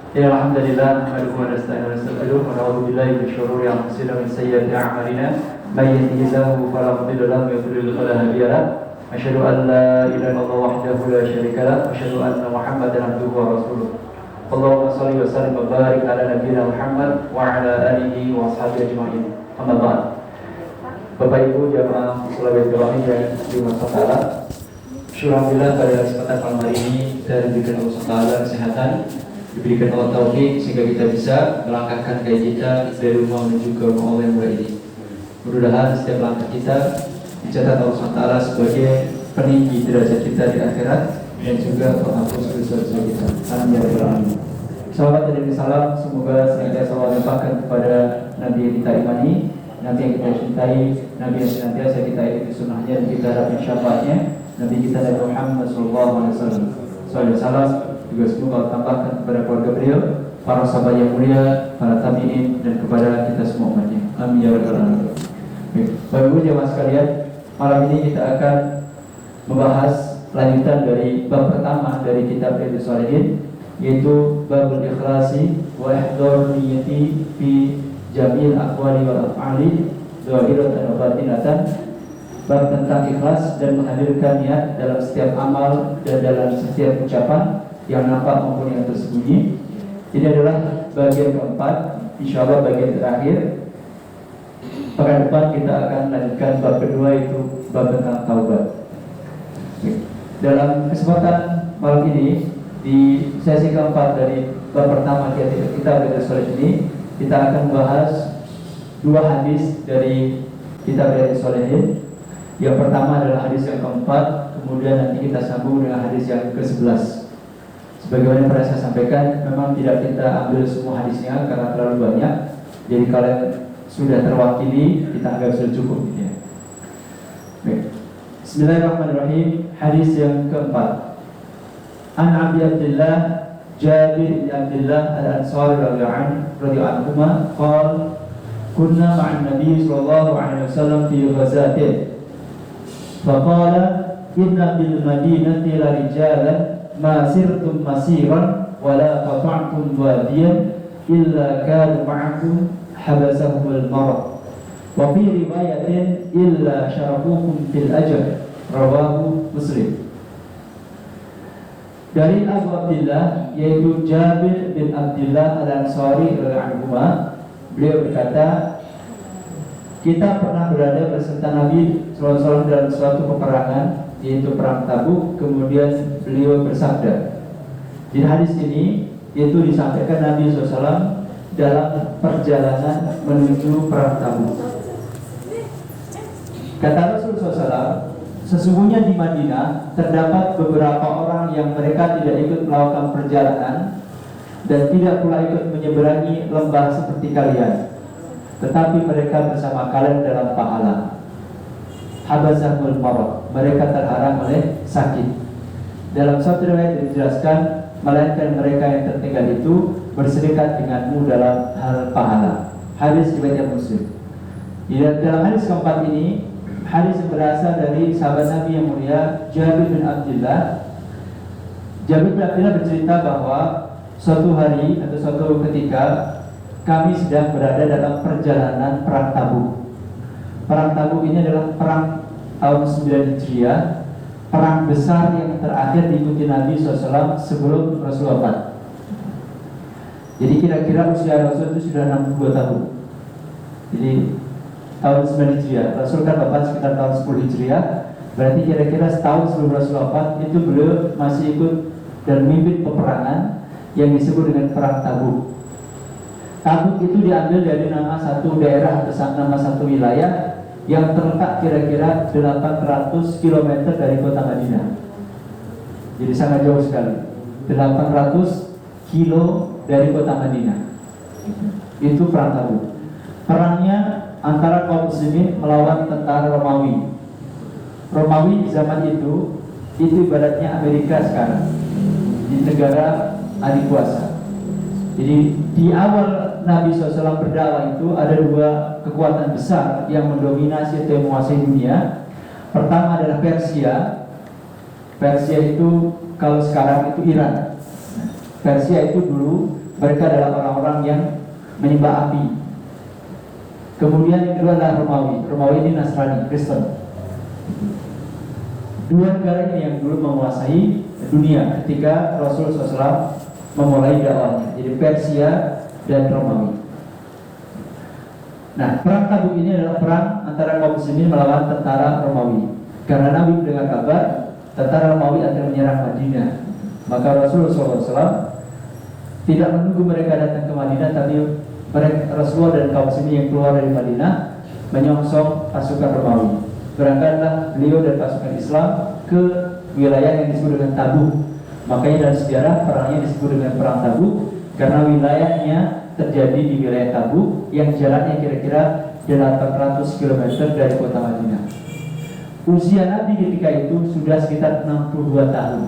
Ya alhamdulillah nahmaduhu wa nasta'inuhu wa nastaghfiruh wa na'udzu billahi min shururi anfusina wa min sayyiati a'malina may yahdihillahu fala mudilla lahu wa may yudlil fala hadiya lahu asyhadu an la ilaha illallah wahdahu la syarika lahu wa asyhadu anna muhammadan abduhu wa rasuluh. Allahumma shalli wa sallim wa barik ala nabiyyina Muhammad wa ala alihi wa ashabihi ajma'in. Amma ba'd. Bapak Ibu jamaah Muslimin Ibrahim yang dimuliakan Allah. Alhamdulillah pada kesempatan malam hari ini kita diberikan Allah Taala kesehatan, diberikan Allah taufik sehingga kita bisa melangkahkan kaki kita dari rumah menuju ke rumah Allah yang mulia ini. Mudah-mudahan setiap langkah kita dicatat Allah Taala sebagai peninggi derajat kita di akhirat dan juga penghapus dosa-dosa kita. Amin ya rabbal alamin. Sahabat dan salam semoga senantiasa Allah limpahkan kepada Nabi yang kita imani, Nabi yang kita cintai, Nabi yang senantiasa kita ikuti sunnahnya dan kita harapkan syafaatnya, Nabi kita Nabi Muhammad SAW. Salam juga semoga Allah tambahkan kepada keluarga beliau, para sahabat yang mulia, para tabi'in dan kepada kita semua umatnya. Amin ya rabbal alamin. Bapak Ibu jemaah sekalian, malam ini kita akan membahas lanjutan dari bab pertama dari kitab Riyadhus Shalihin, yaitu babul ikhlasi wa ihdhar niyyati fi jamil aqwali wal af'ali dhahiratan wa batinatan. Bab tentang ikhlas dan menghadirkan niat dalam setiap amal dan dalam setiap ucapan yang nampak maupun yang tersembunyi. Ini adalah bagian keempat, insyaallah bagian terakhir. Pekan depan kita akan lanjutkan bab kedua, itu bab tentang taubat. Dalam kesempatan malam ini di sesi keempat dari bab pertama kita Riyadhus Shalihin ini, kita akan membahas dua hadis dari kitab Riyadhus Shalihin. Yang pertama adalah hadis yang keempat, kemudian nanti kita sambung dengan hadis yang ke-11. Sebagaimana yang pernah saya sampaikan, memang tidak kita ambil semua hadisnya karena terlalu banyak. Jadi kalian sudah terwakili, kita anggap sudah cukup gitu ya. Baik. Bismillahirrahmanirrahim. Hadis yang keempat. An Abi Abdullah Jabir bin Abdullah Al-Ansari radhiyallahu anhuma qala kunna ma'an Nabi sallallahu alaihi wasallam fi ghazatin faqala inna bil madinati la rijalan ma sirtum masiran wa la qata'tum wadiyan illa kanu ma'akum habasahumul marad wa fi riwayatin illa syarafukum fil ajr rawahu Muslim. Dari Abu Abdullah yaitu Jabir bin Abdullah Al-Ansari radhiyallahu anhu, beliau berkata, kita pernah berada beserta Nabi SAW dalam suatu peperangan, yaitu perang Tabuk. Kemudian beliau bersabda. Di hadis ini itu disampaikan Nabi SAW dalam perjalanan menuju perang Tabuk. Kata Rasulullah SAW, sesungguhnya di Madinah terdapat beberapa orang yang mereka tidak ikut melakukan perjalanan dan tidak pula ikut menyeberangi lembah seperti kalian, tetapi mereka bersama kalian dalam pahala. Habasahumul marad, mereka terhalang oleh sakit. Dalam satu riwayat dijelaskan, melainkan mereka yang tertinggal itu berserikat denganmu dalam hal pahala. Hadis riwayat Muslim. Di dalam hadis keempat ini, hadis yang berasal dari sahabat Nabi yang mulia Jabir bin Abdullah. Jabir bin Abdullah bercerita bahwa suatu hari atau suatu ketika kami sedang berada dalam perjalanan perang Tabuk. Perang Tabuk ini adalah perang tahun 9 Hijriah, perang besar yang terakhir diikuti Nabi SAW sebelum Rasul wafat. Jadi kira-kira usia Rasul itu sudah 62 tahun. Jadi tahun 9 Hijriah, Rasul kan wafat sekitar tahun 10 Hijriah. Berarti kira-kira setahun sebelum Rasul wafat itu beliau masih ikut dan memimpin peperangan yang disebut dengan perang Tabuk. Tabuk itu diambil dari nama satu daerah atau nama satu wilayah yang terletak kira-kira 800 km dari kota Madinah. Jadi sangat jauh sekali. 800 kilo dari kota Madinah. Itu perang Tabuk. Perangnya antara kaum muslimin melawan tentara Romawi. Romawi di zaman itu ibaratnya Amerika sekarang, di negara adik kuasa. Jadi di awal Nabi SAW berdakwah itu ada dua kekuatan besar yang mendominasi atau menguasai dunia. Pertama adalah Persia, Persia itu kalau sekarang itu Iran. Persia itu dulu mereka adalah orang-orang yang menyembah api. Kemudian yang kedua adalah Romawi. Romawi ini Nasrani, Kristen. Dua negara ini yang dulu menguasai dunia ketika Rasul SAW memulai dakwahnya. Jadi Persia dan Romawi. Nah, perang Tabuk ini adalah perang antara kaum muslimin melawan tentara Romawi. Karena Nabi mendengar kabar tentara Romawi akan menyerang Madinah, maka Rasulullah SAW tidak menunggu mereka datang ke Madinah, tapi Rasulullah dan kaum muslimin yang keluar dari Madinah menyongsong pasukan Romawi. Berangkatlah beliau dan pasukan Islam ke wilayah yang disebut dengan Tabuk. Makanya dalam sejarah perangnya disebut dengan perang Tabuk karena wilayahnya terjadi di wilayah Tabuk yang jaraknya kira-kira 800 km dari kota Madinah. Usia Nabi ketika itu sudah sekitar 62 tahun.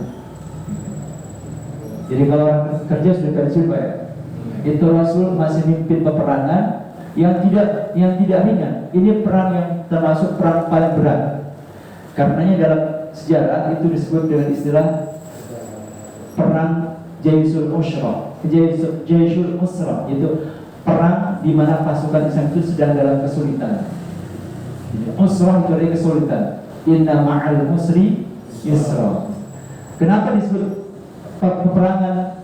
Jadi kalau orang kerja sudah pensiun Pak ya. Itu Rasul masih mimpin peperangan yang tidak ringan. Ini perang yang termasuk perang paling berat. Karenanya dalam sejarah itu disebut dengan istilah perang Jaisul Usra. Jaisul Usra itu perang di mana pasukan Islam itu sedang dalam kesulitan. Usra itu artinya kesulitan. Inna ma'al musri yusra. Kenapa disebut peperangan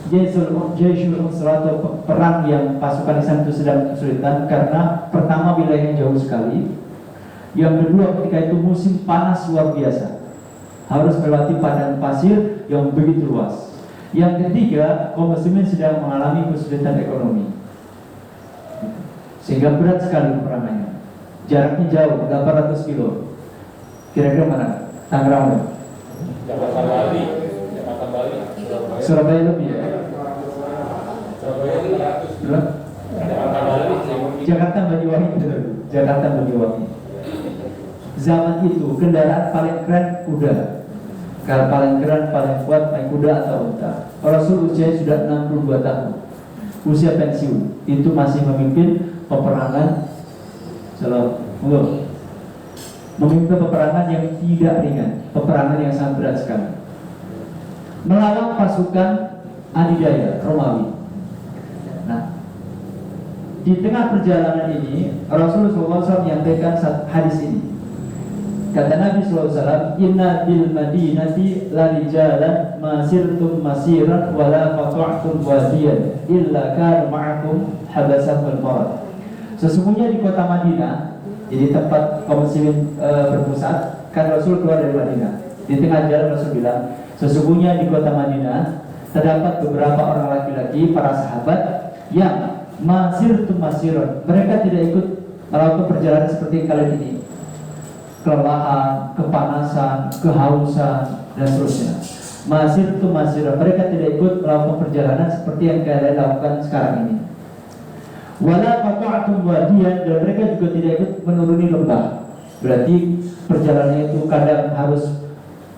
Jaisul Usra atau perang yang pasukan Islam itu sedang kesulitan? Karena pertama wilayahnya jauh sekali. Yang kedua ketika itu musim panas luar biasa, harus melewati padang pasir yang begitu luas. Yang ketiga, kaum muslimin sedang mengalami kesulitan ekonomi, sehingga berat sekali peperangannya. Jaraknya jauh, 800 kilo. Kira-kira mana? Tangerang, Jakarta Bali, Surabaya lebih ya? Jakarta Banyuwangi, betul. Jakarta Banyuwangi. Zaman itu kendaraan paling keren kuda. Kalau paling keren, paling kuat naik kuda atau unta. Rasul usia sudah 62 tahun, usia pensiun, itu masih memimpin peperangan. Memimpin peperangan yang tidak ringan, peperangan yang sangat berat sekali, melawan pasukan adidaya Romawi. Nah, di tengah perjalanan ini Rasulullah SAW menyampaikan hadis ini. Kata Nabi SAW, Inna bil madinati la rijalan masirtum masiran wala qata'tum wadiyan illa kan ma'akum habasahul marad. Sesungguhnya di kota Madinah, jadi tempat kaum muslimin berpusat, kan Rasul keluar dari Madinah. Di tengah jalan Rasul bilang, sesungguhnya di kota Madinah terdapat beberapa orang laki-laki, para sahabat yang masirtum masiran. Mereka tidak ikut melakukan perjalanan seperti kalian ini. Kelelahan, kepanasan, kehausan, dan seterusnya. Masir itu masir. Mereka tidak ikut melakukan perjalanan seperti yang kalian lakukan sekarang ini. Wala qata'tum wadiyan, dan mereka juga tidak ikut menuruni lembah. Berarti perjalanannya itu kadang harus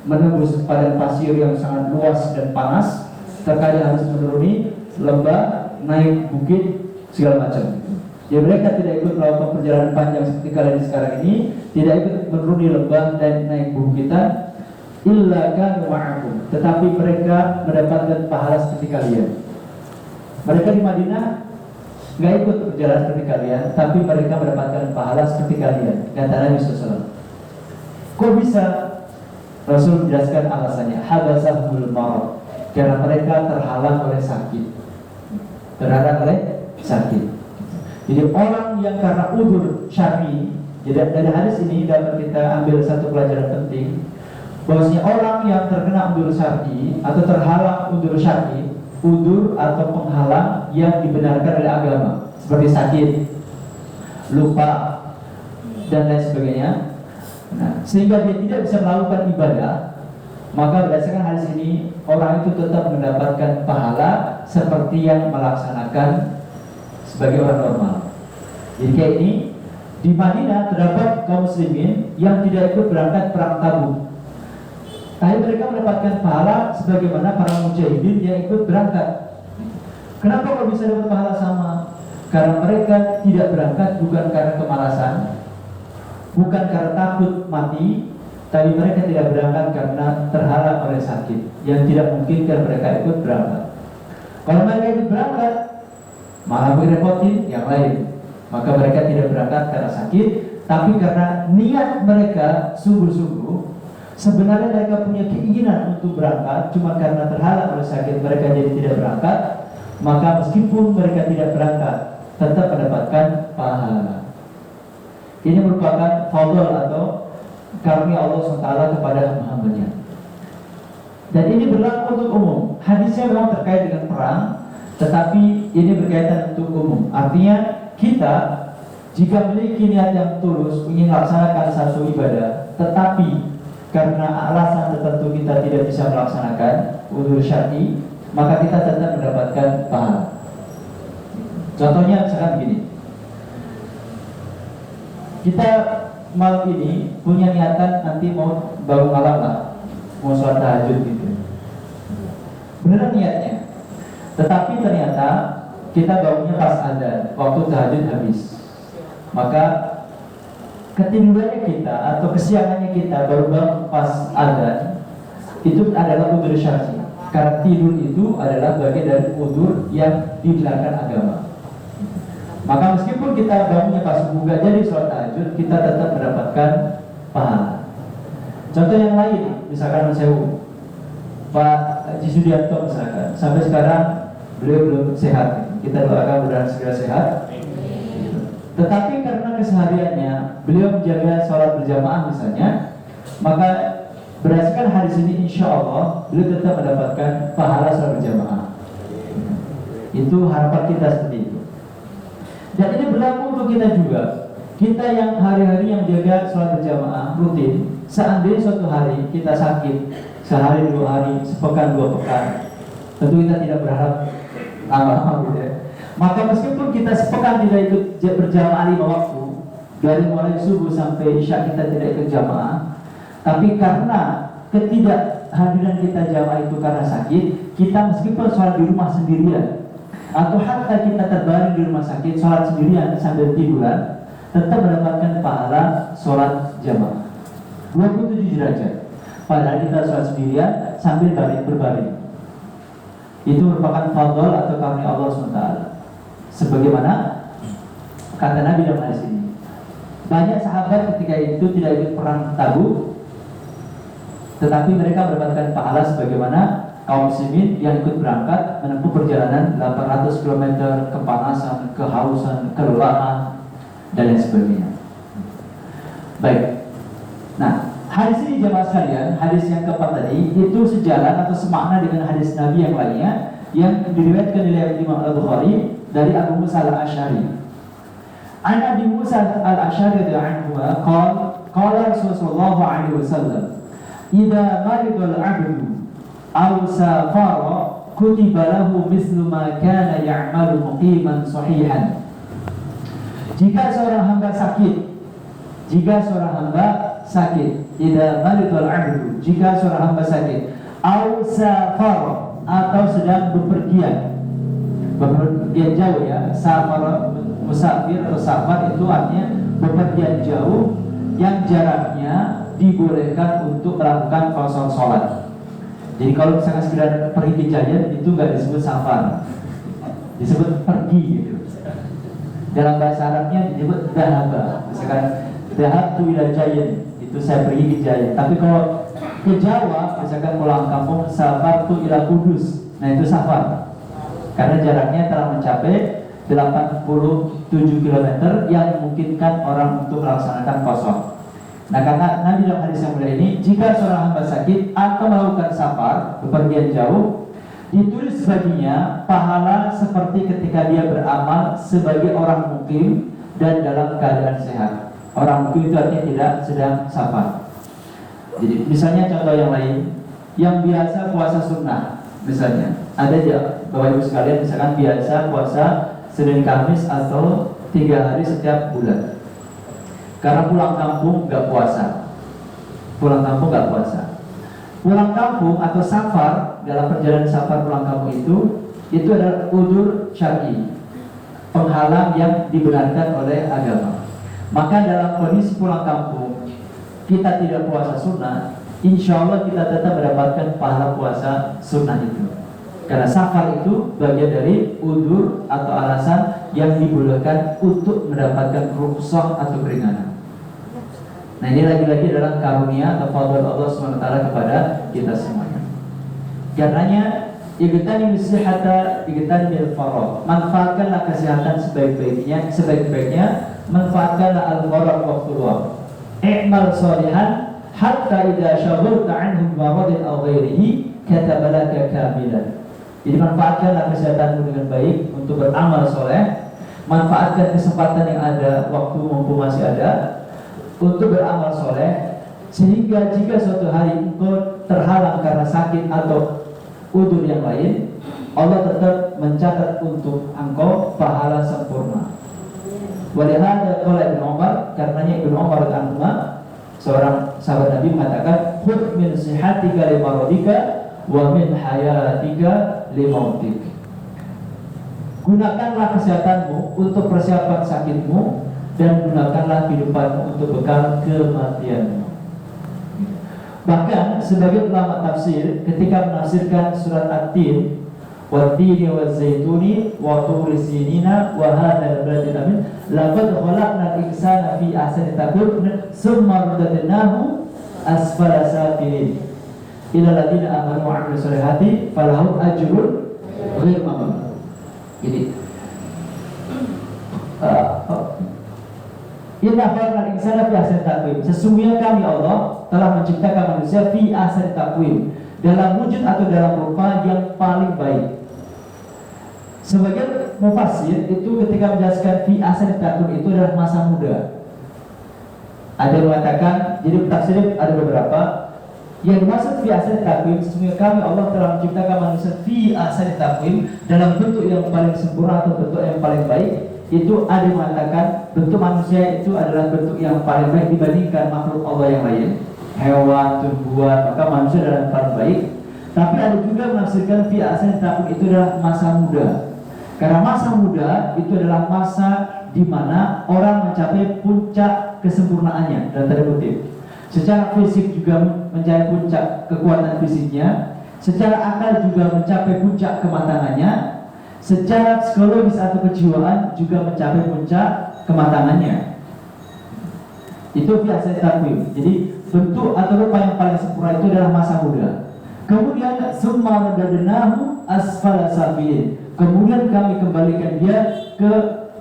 menembus padang pasir yang sangat luas dan panas, terkadang harus menuruni lembah, naik bukit, segala macam. Ya, mereka tidak ikut melakukan perjalanan panjang seperti kalian sekarang ini, tidak ikut menuruni lembah dan naik bukitan, illa kanu ma'akum, tetapi mereka mendapatkan pahala seperti kalian. Mereka di Madinah nggak ikut perjalanan seperti kalian, tapi mereka mendapatkan pahala seperti kalian. Kata Nabi SAW. Kok bisa? Rasul menjelaskan alasannya. Habasahul marad, karena mereka terhalang oleh sakit. Terhalang oleh sakit. Jadi orang yang karena udzur syar'i, jadi dari hadis ini dapat kita ambil satu pelajaran penting, bahwasanya orang yang terkena udzur syar'i atau terhalang udzur syar'i, udzur atau penghalang yang dibenarkan oleh agama, seperti sakit, lupa, dan lain sebagainya. Nah, sehingga dia tidak bisa melakukan ibadah, maka berdasarkan hadis ini orang itu tetap mendapatkan pahala seperti yang melaksanakan sebagai orang normal. Jadi kayak ini di Madinah terdapat kaum muslimin yang tidak ikut berangkat perang Tabuk, tapi mereka mendapatkan pahala sebagaimana para mujahidin yang ikut berangkat. Kenapa kok bisa dapat pahala sama? Karena mereka tidak berangkat bukan karena kemalasan, bukan karena takut mati, tapi mereka tidak berangkat karena terhalang oleh sakit yang tidak memungkinkan mereka ikut berangkat. Kalau mereka ikut berangkat, malah merepotin yang lain, maka mereka tidak berangkat karena sakit, tapi karena niat mereka sungguh-sungguh. Sebenarnya mereka punya keinginan untuk berangkat, cuma karena terhalang oleh sakit mereka jadi tidak berangkat. Maka meskipun mereka tidak berangkat, tetap mendapatkan pahala. Ini merupakan fadl atau karunia Allah SWT kepada hamba-Nya. Dan ini berlaku untuk umum. Hadisnya memang terkait dengan perang, tetapi ini berkaitan untuk umum. Artinya kita jika memiliki niat yang tulus ingin melaksanakan satu ibadah, tetapi karena alasan tertentu kita tidak bisa melaksanakan udzur syar'i, maka kita tetap mendapatkan pahala. Contohnya misalkan begini, kita malam ini punya niatan nanti mau bangun malam lah, mau sholat tahajud gitu. Beneran niatnya, tetapi ternyata kita bangunnya pas adzan, waktu tahajud habis. Maka ketidurannya kita atau kesiangannya kita baru bangun pas adzan, itu adalah udzur syar'i. Karena tidur itu adalah bagian dari udzur yang dibenarkan agama. Maka meskipun kita bangunnya pas subuh gak jadi sholat tahajud, kita tetap mendapatkan pahala. Contoh yang lain, misalkan Sewu, Pak Haji Sudianto misalkan, sampai sekarang beliau belum sehat. Kita doakan mudah-mudahan segera sehat. Tetapi karena kesehariannya beliau menjaga sholat berjamaah misalnya, maka berdasarkan hadis ini insya Allah beliau tetap mendapatkan pahala sholat berjamaah. Itu harapan kita seperti itu. Dan ini berlaku untuk kita juga. Kita yang hari-hari yang jaga sholat berjamaah rutin, seandainya suatu hari kita sakit, sehari dua hari, sepekan dua pekan, tentu kita tidak berharap lama-lama gitu ya. Maka meskipun kita sepekan tidak ikut berjamaah 5 waktu, dari mulai subuh sampai isya kita tidak ikut jamaah, tapi karena ketidakhadiran kita jamaah itu karena sakit, kita meskipun sholat di rumah sendirian, atau hatta kita terbaring di rumah sakit, sholat sendirian sambil tiduran, tetap mendapatkan pahala sholat jamaah 27 derajat. Padahal kita sholat sendirian sambil berbaring. Itu merupakan fadl atau karunia Allah SWT. Sebagaimana kata Nabi dalam hadis ini, banyak sahabat ketika itu tidak ikut perang Tabuk, tetapi mereka mendapatkan pahala sebagaimana kaum muslimin yang ikut berangkat menempuh perjalanan 800 km, kepanasan, kehausan, kelelahan, dan lain sebagainya. Baik. Nah, hadis ini jemaah sekalian, hadis yang keempat tadi itu sejalan atau semakna dengan hadis Nabi yang lainnya yang diriwayatkan oleh Imam Al-Bukhari dari Abu Musa Al-Asy'ari. An Abi Musa Al-Asy'ari radhiyallahu anhu qala Rasulullah alaihi wasallam, "Idza marida al-'abdu aw safara kutiba lahu mislu ma kana ya'malu muqiman sahihan." Jika seorang hamba sakit, idza marida al-'abdu, jika seorang hamba sakit, aw safara, atau sedang bepergian jauh ya. Safar, musafir atau safar itu artinya bepergian jauh yang jaraknya dibolehkan untuk melakukan qasar sholat. Jadi kalau misalkan sekedar pergi ke Jayan itu nggak disebut safar, disebut pergi gitu. Dalam bahasa Arabnya disebut dahaba. Misalkan dahabtu ila Jayan, itu saya pergi ke Jayan. Tapi kalau ke Jawa, misalkan pulang kampung, safartu ila Kudus, nah itu safar. Karena jaraknya telah mencapai 87 km yang memungkinkan orang untuk melaksanakan qasar. Nah, karena Nabi dalam hadis yang mulia ini, jika seorang hamba sakit atau melakukan safar, bepergian jauh, ditulis baginya pahala seperti ketika dia beramal sebagai orang mukim dan dalam keadaan sehat. Orang mukim itu artinya tidak sedang safar. Jadi misalnya contoh yang lain, yang biasa puasa sunnah, misalnya ada ya Bapak Ibu sekalian, misalkan biasa puasa Senin Kamis atau 3 hari setiap bulan. Karena pulang kampung nggak puasa. Pulang kampung atau safar, dalam perjalanan safar pulang kampung itu adalah udzur syar'i, penghalang yang dibenarkan oleh agama. Maka dalam kondisi pulang kampung kita tidak puasa sunnah, insya Allah kita tetap mendapatkan pahala puasa sunnah itu. Karena safar itu bagian dari udzur atau alasan yang dibolehkan untuk mendapatkan rukhsah atau keringanan. Nah, ini lagi-lagi adalah karunia atau fadl Allah SWT kepada kita semuanya. Karenanya igtanim sihata igtanimil farad. Manfaatkanlah kesehatan sebaik-baiknya, manfaatkanlah al-farad waktu luang. I'mal shalihan hatta idza syaghalta anhu maradin aw ghairihi katabalaka kamilan. Jadi manfaatkanlah kesehatanmu dengan baik untuk beramal soleh. Manfaatkan kesempatan yang ada, waktu mumpung masih ada, untuk beramal soleh, sehingga jika suatu hari engkau terhalang karena sakit atau udzur yang lain, Allah tetap mencatat untuk engkau pahala sempurna. Walihada qala Ibnu Umar, karenanya Ibnu Umar radhiyallahu seorang sahabat Nabi mengatakan, khudh min sihatika li maradika wa min hayatika li mautik. Gunakanlah kesehatanmu untuk persiapan sakitmu, dan gunakanlah kehidupanmu untuk bekal kematianmu. Bahkan sebagai ulama tafsir ketika menafsirkan surat At-Tin, wat-tini waz-zaituni wa turi sinina wa hadzal baladil amin, laqad khalaqnal insana fi ahsani taqwim tsumma radadnahu asfala safilin ila alladziina aamanu wa 'amilus shalihati falahum ajrun ghairu mamnun. Jadi inna khalaqnal insana fi ahsani taqwim, sesungguhnya kami Allah telah menciptakan manusia fi ahsani taqwim, dalam wujud atau dalam rupa yang paling baik. Sebagian mufassir itu ketika menjelaskan fi ahsani taqwim itu adalah masa muda. Ada yang mengatakan, jadi tafsir ada beberapa. Yang dimaksud fi ahsani taqwim, sesungguhnya kami Allah telah menciptakan manusia fi ahsani taqwim, dalam bentuk yang paling sempurna atau bentuk yang paling baik. Itu ada yang mengatakan bentuk manusia itu adalah bentuk yang paling baik dibandingkan makhluk Allah yang lain, hewan, tumbuhan, maka manusia adalah yang paling baik. Tapi ada juga menafsirkan fi ahsani taqwim itu adalah masa muda. Karena masa muda itu adalah masa di mana orang mencapai puncak kesempurnaannya, dan tanda kutip. Secara fisik juga mencapai puncak kekuatan fisiknya, secara akal juga mencapai puncak kematangannya, secara psikologis atau kejiwaan juga mencapai puncak kematangannya. Itu fi ahsani taqwim. Jadi bentuk atau rupa yang paling sempurna itu adalah masa muda. Kemudian summa radadnahu asfala safilin. Kemudian kami kembalikan dia ke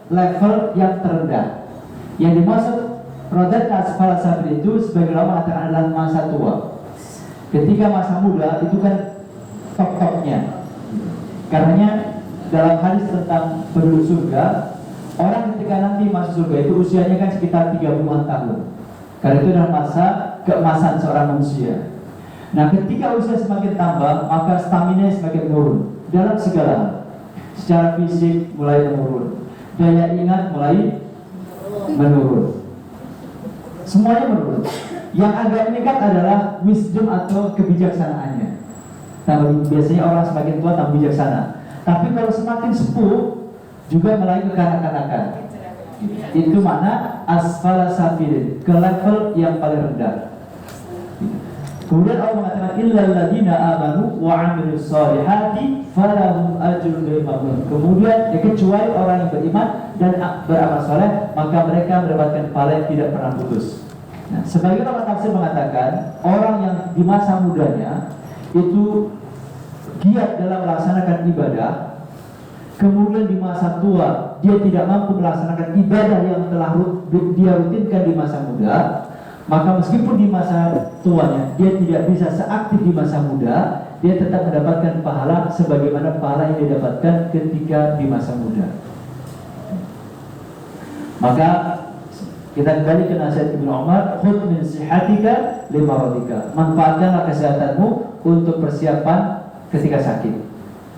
level yang terendah. Yang dimaksud radad asfala safilin itu sebagai ulama mengatakan adalah masa tua. Ketika masa muda itu kan top-topnya. Karenanya dalam hadis tentang penduduk surga, orang ketika nanti masuk surga itu usianya kan sekitar 30-an tahun. Karena itu adalah masa keemasan seorang manusia. Nah, ketika usia semakin tambah, maka stamina semakin menurun dalam segala hal. Secara fisik mulai menurun, daya ingat mulai menurun, semuanya menurun. Yang agak meningkat adalah wisdom atau kebijaksanaannya. Biasanya orang semakin tua tambah bijaksana. Tapi kalau semakin sepuh juga mulai kekanak-kanakan. Itu mana asfala safilin, ke level yang paling rendah. Kemudian Allah mengatakan illal ladzina amanu wa 'amilus shalihati falahum ajrun ghairu mamnun. Kemudian kecuali orang yang beriman dan beramal saleh, maka mereka mendapatkan pahala yang tidak pernah putus. Nah, sebagian ulama tafsir mengatakan orang yang di masa mudanya itu giat dalam melaksanakan ibadah, kemudian di masa tua dia tidak mampu melaksanakan ibadah yang telah dia rutinkan di masa muda, maka meskipun di masa tuanya dia tidak bisa seaktif di masa muda, dia tetap mendapatkan pahala sebagaimana pahala yang dia dapatkan ketika di masa muda. Maka kita kembali ke nasihat Ibnu Umar, khudh min sihatika li maradika. Manfaatkanlah kesehatanmu untuk persiapan ketika sakit.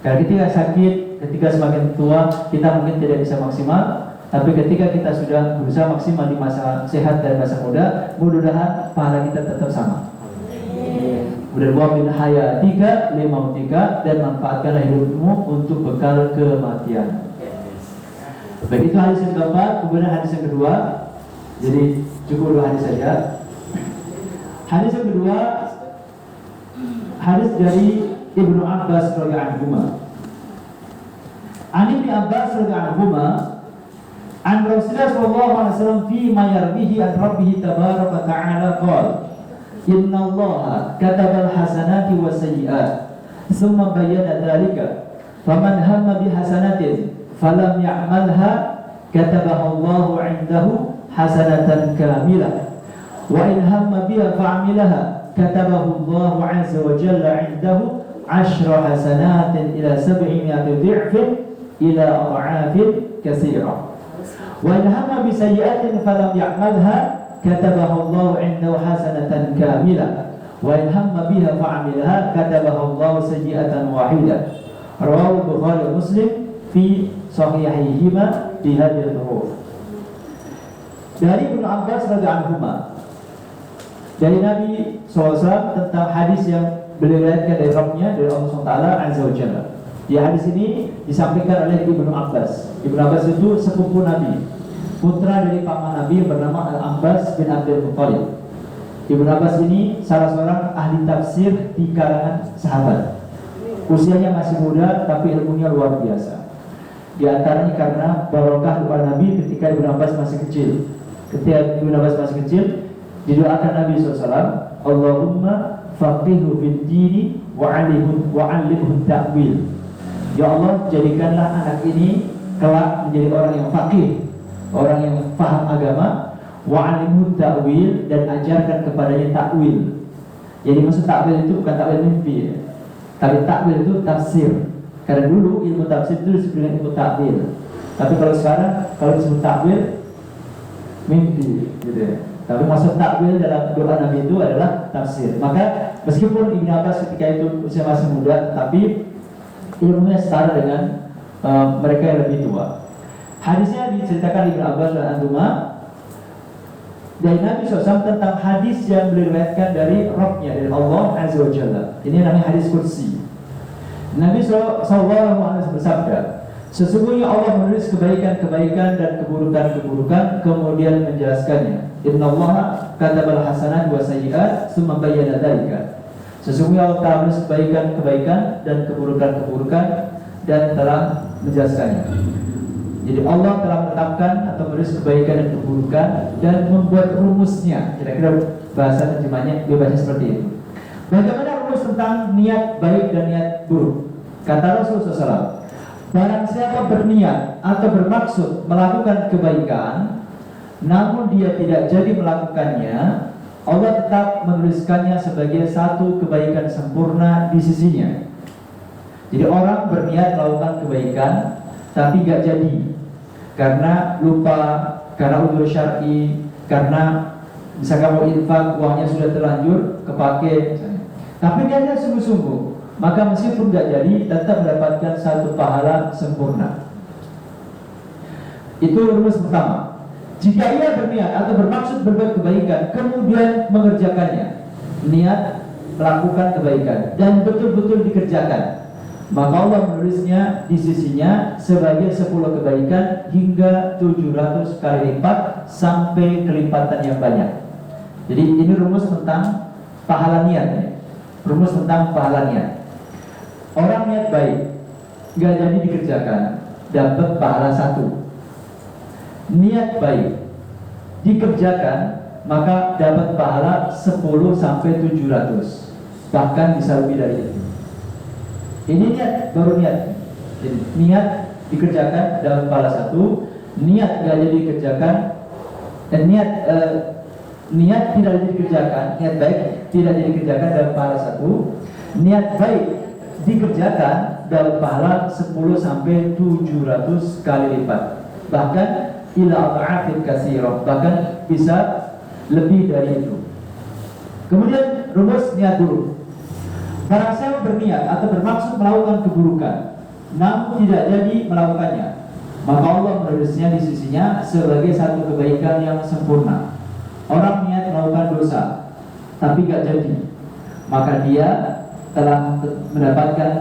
Karena ketika sakit, ketika semakin tua, kita mungkin tidak bisa maksimal. Tapi ketika kita sudah berusaha maksimal di masa sehat dan masa muda, mudah-mudahan pahala kita tetap sama. Kemudian wa min hayatika li mautika, dan manfaatkanlah hidupmu untuk bekal kematian. Baik, itu hadis yang keempat. Kemudian hadis yang kedua. Jadi cukup dua hadis saja. Hadis yang kedua, hadis dari Ibnu Abbas radhiyallahu anhu. An Ibnu Abbas radhiyallahu anhu, an Rasulullah sallallahu alaihi wasallam fi ma yarbihi an rabbih tabaraka ta'ala qala inna Allaha katabal hasanati was sayyi'at thumma bayyana dhalika faman hamma bi hasanatin falam ya'malha katabahu Allahu 'indahu hasanatan kamilah wa in hamma biha fa'amilaha katabahu Allahu 'azza wa jalla 'indahu 10 hasanatin ila 700 dhi'fin ila adha'afin katsirah wa in hamma bi sayyi'atin falam ya'malha katabahu Allah 'indahu hasanatan kamilah wa in hamma biha fa'amilaha katabahu Allah sayyi'atan wahidah. Rawahu Bukhari wa Muslim fi sahihihima bi hadhihi al-huruf. Dari Ibnu Abbas radhiyallahu anhu, dari Nabi SAW tentang hadis yang beliau riwayatkan dari Rabbnya, dari Allah SWT Azza wa Jalla. Di hadis ini disampaikan oleh Ibnu Abbas. Ibnu Abbas itu sepupu Nabi, putra dari paman Nabi yang bernama Al-Abbas bin Abdul Muttalib. Ibnu Abbas ini salah seorang ahli tafsir di kalangan sahabat. Usianya masih muda tapi ilmunya luar biasa. Di antaranya karena barokah doa Nabi ketika Ibnu Abbas masih kecil. Ketika Ibnu Abbas masih kecil, didoakan Nabi SAW, Allahumma faqihu fid dini wa 'allimhu ta'wil. Ya Allah, jadikanlah anak ini kelak menjadi orang yang faqih, orang yang paham agama, wa'alimhu ta'wil, dan ajarkan kepadanya ta'wil. Jadi maksud ta'wil itu bukan ta'wil mimpi ya. Tapi ta'wil itu tafsir. Karena dulu ilmu tafsir itu disebut dengan ilmu ta'wil. Tapi kalau sekarang kalau disebut ta'wil mimpi gitu ya. Tapi maksud ta'wil dalam doa Nabi itu adalah tafsir. Maka meskipun Ibnu Abbas ketika itu usia masih muda, tapi ilmunya setara dengan mereka yang lebih tua. Hadisnya diceritakan Ibnu Abbas dan Antuma dari Nabi SAW tentang hadis yang diriwayatkan dari Rabbnya, dari Allah Azza wa Jalla. Ini namanya hadis kursi. Nabi SAW bersabda, sesungguhnya Allah menulis kebaikan-kebaikan dan keburukan-keburukan, kemudian menjelaskannya. Inna Allah katabal hasanat wa sayyi'at tsumma bayyana dzalika. Sesungguhnya Allah telah menulis kebaikan-kebaikan dan keburukan-keburukan dan telah menjelaskannya. Jadi Allah telah menetapkan atau menulis kebaikan dan keburukan dan membuat rumusnya. Kira-kira bahasa terjemahnya bebasnya seperti itu. Bagaimana rumus tentang niat baik dan niat buruk? Kata Rasulullah SAW, barang siapa berniat atau bermaksud melakukan kebaikan, namun dia tidak jadi melakukannya, Allah tetap menuliskannya sebagai satu kebaikan sempurna di sisinya. Jadi orang berniat melakukan kebaikan tapi gak jadi karena lupa, karena udzur syar'i, karena misalkan mau infak uangnya sudah terlanjur kepake misalnya. Tapi dia sungguh-sungguh, maka meskipun gak jadi tetap mendapatkan satu pahala sempurna. Itu rumus pertama. Jika ia berniat atau bermaksud berbuat kebaikan kemudian mengerjakannya, niat melakukan kebaikan dan betul-betul dikerjakan, maka Allah menulisnya di sisinya sebagai 10 kebaikan hingga 700 kali lipat sampai kelipatan yang banyak. Jadi ini rumus tentang pahala niat ya. Rumus tentang pahala niat. Orang niat baik gak jadi dikerjakan, dapat pahala 1. Niat baik dikerjakan, maka dapat pahala 10 sampai 700, bahkan bisa lebih dari itu. Ini niat, baru niat. Jadi, niat dikerjakan dalam pahala 1, niat gak jadi dikerjakan, dan niat tidak jadi dikerjakan, niat baik tidak jadi dikerjakan dalam pahala 1, niat baik dikerjakan dalam pahala 10 sampai 700 kali lipat, bahkan ila adha'afin katsirah, bahkan bisa lebih dari itu. Kemudian rumus niat buruk. Barang siapa berniat atau bermaksud melakukan keburukan namun tidak jadi melakukannya, maka Allah menulisnya di sisinya sebagai satu kebaikan yang sempurna. Orang niat melakukan dosa tapi gak jadi, maka dia telah mendapatkan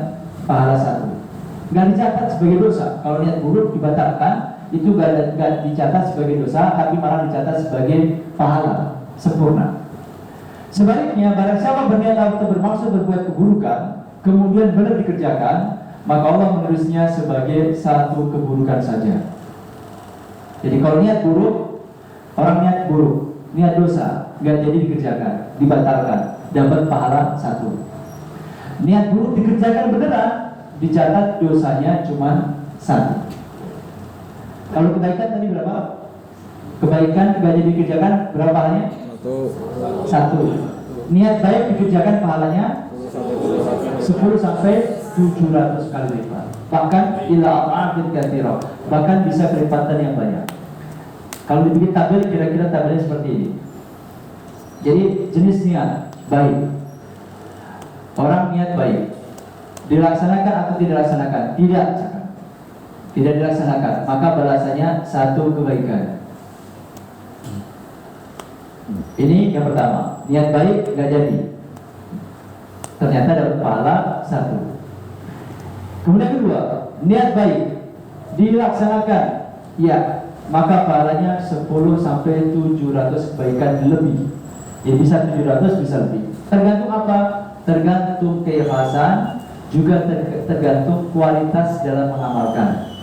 pahala 1. Gak dicatat sebagai dosa. Kalau niat buruk dibatalkan, itu gak dicatat sebagai dosa, tapi malah dicatat sebagai pahala sempurna. Sebaliknya, barang siapa berniat atau bermaksud berbuat keburukan, kemudian benar dikerjakan, maka Allah menulisnya sebagai satu keburukan saja. Jadi kalau niat buruk, orang niat buruk, niat dosa, nggak jadi dikerjakan, dibatalkan, dapat pahala 1. Niat buruk dikerjakan beneran, dicatat dosanya cuma 1. Kalau kebaikan tadi berapa? Kebaikan nggak jadi dikerjakan, berapa pahalanya? 1. Niat baik dikerjakan pahalanya 10 sampai 700 kali lipat. Bahkan ila a'afin katsira, bahkan bisa kelipatan yang banyak. Kalau dibikin tabel, kira-kira tabelnya seperti ini. Jadi jenis niat baik. Orang niat baik dilaksanakan atau tidak dilaksanakan? Tidak dilaksanakan, maka balasannya 1 kebaikan. Ini yang pertama, niat baik nggak jadi, ternyata dapat pahala 1. Kemudian kedua, niat baik dilaksanakan, ya, maka pahalanya 10 sampai 700 kebaikan lebih. Ya bisa 700, bisa lebih. Tergantung apa? Tergantung keikhlasan, juga tergantung kualitas dalam mengamalkan.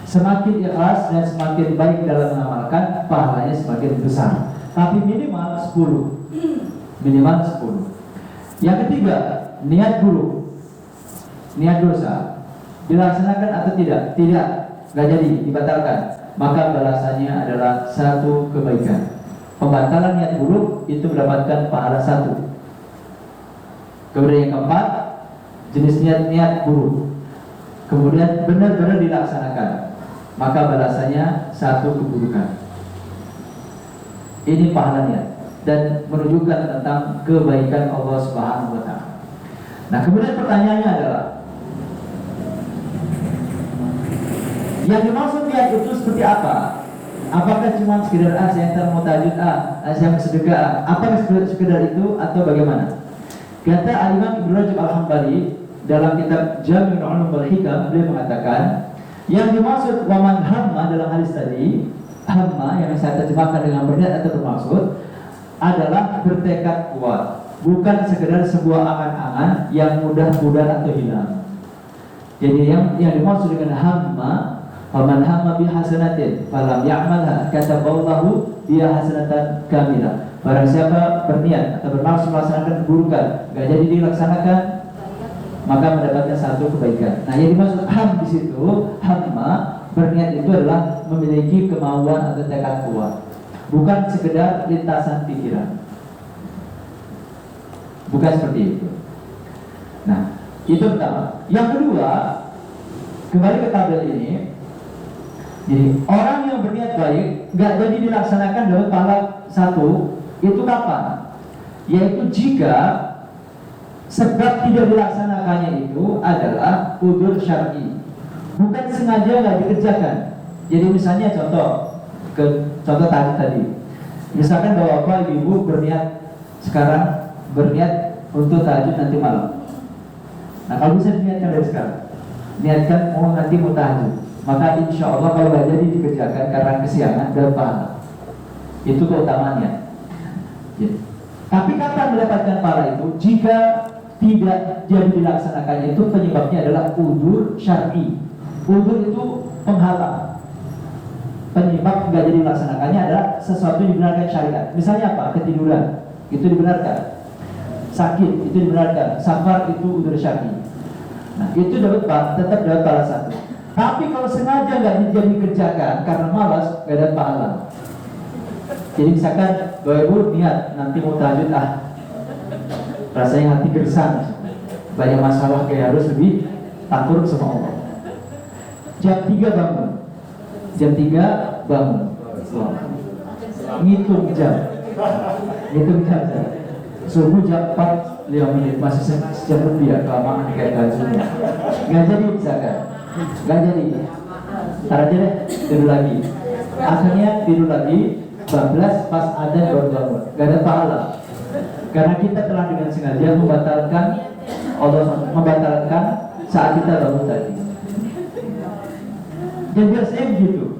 Semakin ikhlas dan semakin baik dalam mengamalkan, pahalanya semakin besar. Tapi minimal 10. Minimal 10. Yang ketiga, niat buruk, niat dosa, dilaksanakan atau tidak? Tidak, nggak jadi, dibatalkan. Maka balasannya adalah 1 kebaikan. Pembatalan niat buruk itu mendapatkan pahala 1. Kemudian yang keempat, jenis niat buruk, kemudian benar-benar dilaksanakan, maka balasannya 1 keburukan. Ini pahalanya dan menunjukkan tentang kebaikan Allah Subhanahu wa taala. Nah, kemudian pertanyaannya adalah, yang dimaksud niat itu seperti apa? Apakah cuma sekedar saya mau tahajud, saya mau sedekah, apakah sekedar itu atau bagaimana? Kata Al-Imam Ibnu Rajab Al-Hambali dalam kitab Jami'ul Ulum wal Hikam, beliau mengatakan yang dimaksud waman hamma dalam hadis tadi, hamma yang saya terjemahkan dengan berniat atau bermaksud adalah bertekad kuat, bukan sekedar sebuah angan-angan yang mudah pudar atau hilang. Jadi yang dimaksud dengan hamma, faman hamma bi hasanatin falam ya'malha kataballahu biha hasanatan kamilah. Barang siapa berniat atau bermaksud melaksanakan keburukan, nggak jadi dilaksanakan, maka mendapatkan 1 kebaikan. Nah, yang dimaksud ham di situ, hamma, berniat itu adalah memiliki kemauan atau tekad kuat, bukan sekedar lintasan pikiran. Bukan seperti itu. Nah, itu pertama. Yang kedua, kembali ke tabel ini. Jadi orang yang berniat baik nggak jadi dilaksanakan dalam pahala 1. Itu kapan? Yaitu jika sebab tidak dilaksanakannya itu adalah udzur syar'i, bukan sengaja nggak dikerjakan. Jadi misalnya contoh tadi, misalkan bapak ibu berniat sekarang berniat untuk tahajud nanti malam. Nah, kalau bisa diniatkan dari sekarang, niatkan nanti mau tahajud, maka insya Allah kalau nggak jadi dikerjakan karena kesiangan dan pahala. Itu keutamaannya. Jadi, tapi kapan mendapatkan pahala itu? Jika tidak jadi dilaksanakannya, itu penyebabnya adalah udzur syar'i. Udzur itu penghalang. Penyebab nggak jadi dilaksanakannya adalah sesuatu yang dibenarkan syariat. Misalnya apa? Ketiduran, itu dibenarkan. Sakit, itu dibenarkan. Safar, itu udzur syar'i. Nah, itu tetap dapat pahala 1. Tapi kalau sengaja nggak jadi dikerjakan karena malas, nggak ada pahala. Jadi misalkan Bapak Ibu niat nanti mau tahajud, rasanya hati gersang, banyak masalah, kayak harus lebih takut sama Allah. Jam 3 bangun, ngitung jam. Subuh jam 4 5 menit, masih sejam lebih ya, kelamaan kayak tahajudnya. Nggak jadi misalkan, nggak jadi. Ntar aja deh, tidur lagi. Akhirnya tidur lagi. 12 pas ada baru bangun, gak ada pahala. Karena kita telah dengan sengaja membatalkan saat kita bangun tadi. Dan biasanya begitu.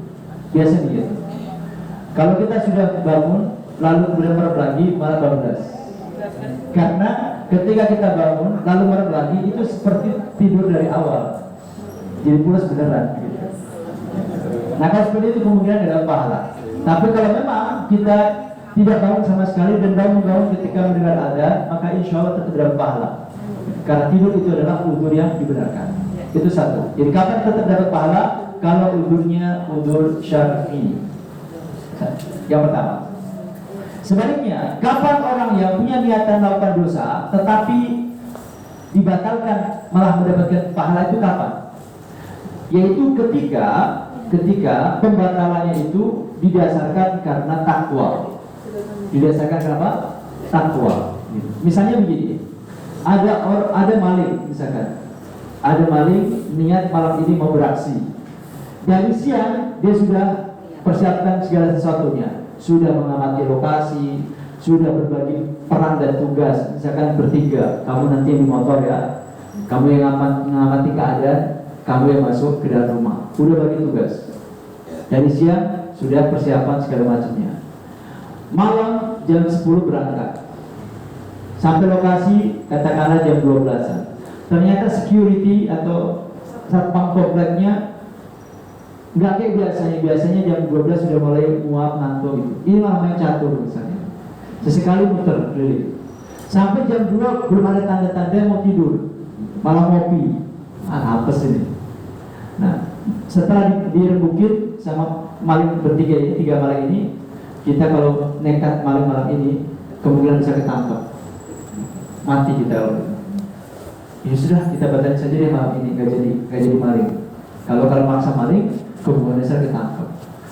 Kalau kita sudah bangun lalu kemudian merem lagi, malah bablas. Karena ketika kita bangun lalu merem lagi itu seperti tidur dari awal, jadi pulas beneran gitu. Nah kalau seperti itu kemungkinan ada pahala. Tapi kalau memang kita tidak bangun sama sekali dan bangun ketika mendengar azan, maka insya Allah tetap dapat pahala. Karena tidur itu adalah udzur yang dibenarkan. Itu satu. Jadi kapan tetap dapat pahala? Kalau udzurnya udzur syar'i. Yang pertama. Sebaliknya, kapan orang yang punya niatan melakukan dosa tetapi dibatalkan malah mendapatkan pahala itu kapan? Yaitu ketika pembatalannya itu didasarkan karena takwa. Didasarkan kenapa? Takwa. Misalnya begini, ada maling misalkan. Ada maling niat malam ini mau beraksi. Dari siang dia sudah persiapkan segala sesuatunya, sudah mengamati lokasi, sudah berbagi peran dan tugas. Misalkan bertiga, kamu nanti yang di motor ya, kamu yang mengamati keadaan, kamu yang masuk ke dalam rumah. Udah bagi tugas. Dari siang sudah persiapan segala macamnya. Malam jam 10 berangkat. Sampai lokasi katakanlah jam 12-an. Ternyata security atau satpam kompleknya nggak kayak biasanya jam 12 sudah mulai muap ngantuk gitu. Ini namanya catur misalnya. Sesekali muter keliling. Sampai jam 2 belum ada tanda-tanda mau tidur, malah ngopi. Apes ini. Nah, setelah dirembukin sama maling bertiga ini, 3 maling ini, kita kalau nekat maling-maling ini kemungkinan bisa ketangkep. Mati kita. Ya sudah, kita batalin saja deh malam ini, gak jadi maling. Kalau maksa maling, kemungkinan besar ketangkep.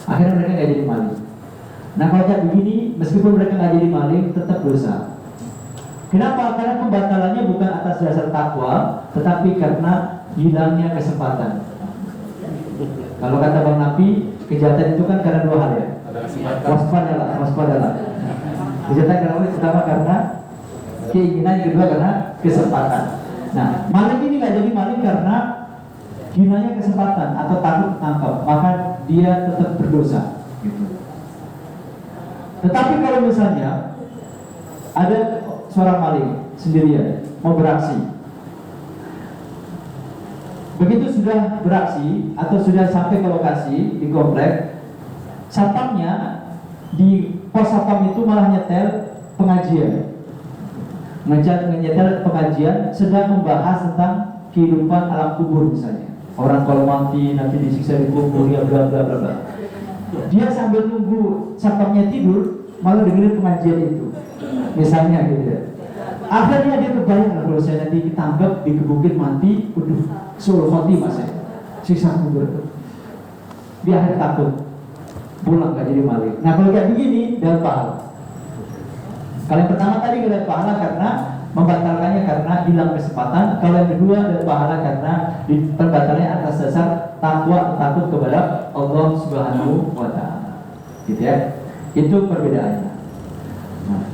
Akhirnya mereka gak jadi maling. Nah kalau kayak begini, meskipun mereka gak jadi maling, tetap dosa. Kenapa? Karena pembatalannya bukan atas dasar takwa, tetapi karena hilangnya kesempatan. Kalau kata Bang Nabi, kejahatan itu kan karena 2 hal ya. Waspadalah. Kejahatan karena pertama karena keinginan, yang kedua karena kesempatan. Nah, maling ini nggak jadi maling karena hilangnya kesempatan atau takut tangkap, maka dia tetap berdosa. Gitu. Tetapi kalau misalnya ada seorang maling sendirian mau beraksi, begitu sudah beraksi atau sudah sampai ke lokasi di komplek, satpamnya di pos satpam itu malah nyetel pengajian. Nyetel pengajian sedang membahas tentang kehidupan alam kubur misalnya. Orang kalau mati nanti disiksa di kubur ya bla bla bla bla. Dia sambil nunggu satpamnya tidur malah dengerin pengajian itu. Misalnya gitu ya. Akhirnya dia kebayang kalau saya nanti ditangkap, dikebukin mati, suruh khotimah saya. Siksa kubur. Dia akhirnya takut. Pulang gak jadi maling. Nah kalau kayak begini dapat pahala. Kalau yang pertama tadi gak ada pahala karena membatalkannya karena hilang kesempatan. Kalau yang kedua ada pahala karena pembatalnya atas dasar takwa, takut kepada Allah Subhanahu wa Ta'ala. Gitu ya. Itu perbedaannya. Nah,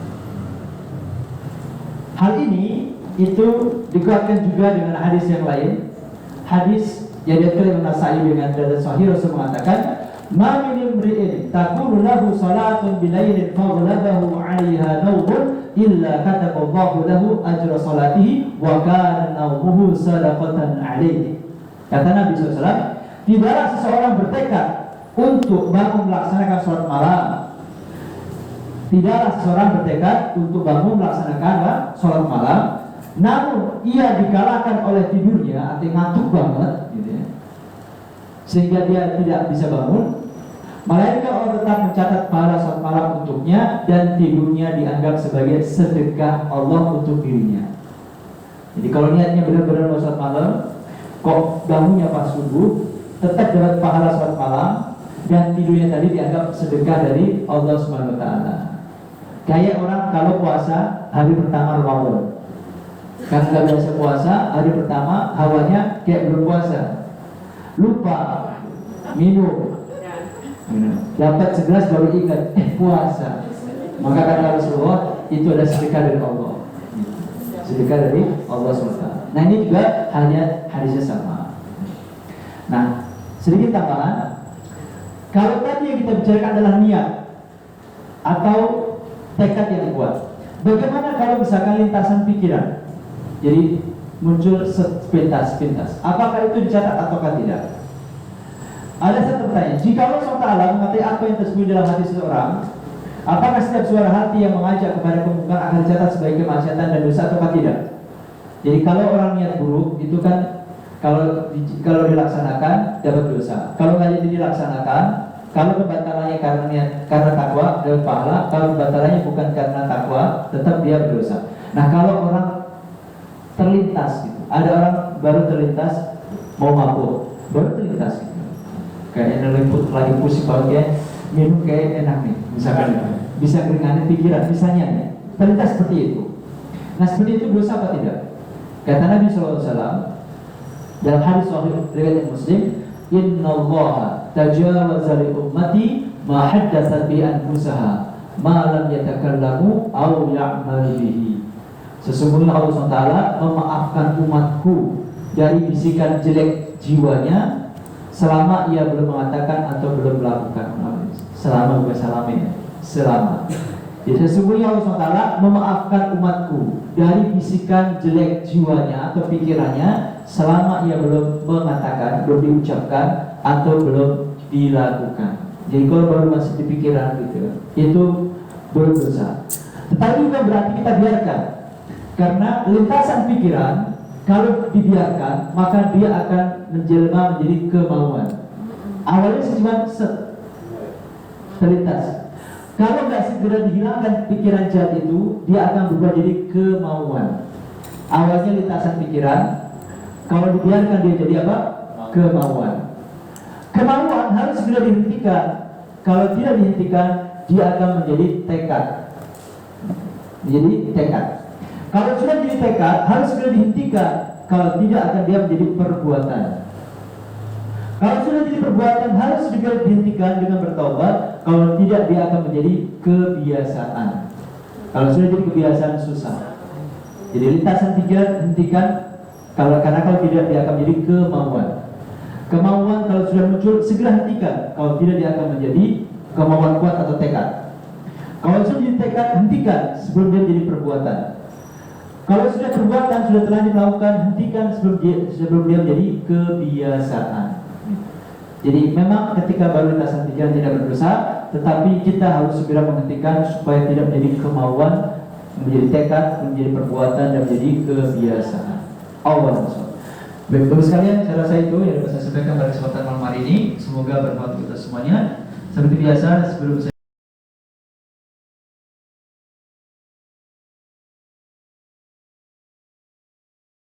hal ini itu dikuatkan juga dengan hadis yang lain. Hadis yang diriwayatkan An-Nasa'i dengan dalil sahih, Rasul mengatakan, "Ma min imri'in takunu lahu salatun bilailin faghlabahu 'alaiha nawmun illa kataballahu lahu ajra salatihi wa kana nawmuhu sadaqatan 'alaihi." Kata Nabi SAW, tidaklah seseorang bertekad untuk bangun melaksanakan salat malam. Tidaklah seseorang bertekad untuk bangun melaksanakan salat malam, namun ia dikalahkan oleh tidurnya atau ngantuk banget gitu ya, sehingga dia tidak bisa bangun, melainkan Allah tetap mencatat pahala salat malam untuknya dan tidurnya dianggap sebagai sedekah Allah untuk dirinya. Jadi kalau niatnya benar-benar mau salat malam, kok bangunnya pas subuh, tetap dapat pahala salat malam dan tidurnya tadi dianggap sedekah dari Allah Subhanahu wa Ta'ala. Kayak orang kalau puasa hari pertama Ramadan, kan nggak biasa puasa, hari pertama hawanya kayak belum puasa, lupa minum, dapat segelas baru ingat puasa. Maka kata Rasulullah, itu adalah sedekah dari Allah, sedekah dari Allah SWT. Nah ini juga hanya hadisnya sama. Nah sedikit tambahan, kalau tadi yang kita bicarakan adalah niat atau tekad yang kuat, Bagaimana kalau misalkan lintasan pikiran? Jadi muncul sepintas-pintas. Apakah itu dicatat ataukah tidak? Ada satu pertanyaan. Jika Allah SWT mengetahui apa yang tersembunyi dalam hati seseorang, apakah setiap suara hati yang mengajak kepada kemungkaran akan dicatat sebagai kemaksiatan dan dosa ataukah tidak? Jadi kalau orang niat buruk itu kan kalau dilaksanakan dapat dosa. Kalau nggak jadi dilaksanakan, kalau pembatalannya karena takwa dapat pahala. Kalau pembatalannya bukan karena takwa, tetap dia berdosa. Nah kalau orang terlintas gitu, ada orang baru terlintas mau mabuk, baru terlintas gitu, kayaknya lagi pusing bagian minum kayak enak nih, misalkan bisa keringanin pikiran, misalnya nih, terlintas seperti itu. Nah seperti itu dosa apa tidak? Kata Nabi SAW dalam hadis sahih riwayat Muslim, innallaha tajawaza li ummati ma haddatsa bi anfusaha ma lam yatakallamu aw ya'malu bihi. Sesungguhnya Allah SWT memaafkan umatku dari bisikan jelek jiwanya selama ia belum mengatakan atau belum melakukan. Selama. Jadi sesungguhnya Allah SWT memaafkan umatku dari bisikan jelek jiwanya atau pikirannya selama ia belum mengatakan, belum diucapkan atau belum dilakukan. Jadi kalau baru masih di pikiran gitu, itu belum dosa. Tetapi bukan berarti kita biarkan, karena lintasan pikiran kalau dibiarkan maka dia akan menjelma menjadi kemauan. Awalnya cuma terlintas. Kalau nggak segera dihilangkan pikiran jahat itu, dia akan berubah jadi kemauan. Awalnya lintasan pikiran, kalau dibiarkan dia jadi apa? Kemauan. Kemauan harus segera dihentikan. Kalau tidak dihentikan, dia akan menjadi tekad. Jadi tekad. Kalau sudah jadi tekad, harus segera dihentikan. Kalau tidak, akan dia menjadi perbuatan. Kalau sudah jadi perbuatan, harus segera dihentikan dengan bertobat. Kalau tidak, dia akan menjadi kebiasaan. Kalau sudah jadi kebiasaan, susah. Jadi lintasan pikiran hentikan. Karena kalau tidak, dia akan menjadi kemauan. Kemauan kalau sudah muncul, segera hentikan. Kalau tidak, dia akan menjadi kemauan kuat atau tekad. Kalau sudah jadi tekad, hentikan sebelum dia menjadi perbuatan. Kalau sudah perbuatan, sudah terlanjur melakukan, hentikan sebelum dia menjadi kebiasaan. Jadi memang ketika baru lintasan pikiran tidak berdosa, tetapi kita harus segera menghentikan supaya tidak menjadi kemauan, menjadi tekad, menjadi perbuatan, dan menjadi kebiasaan. Allah SWT. Baik, Bapak sekalian, saya rasa itu yang dapat saya sampaikan pada kesempatan malam hari ini. Semoga bermanfaat untuk kita semuanya. Seperti biasa, sebelum saya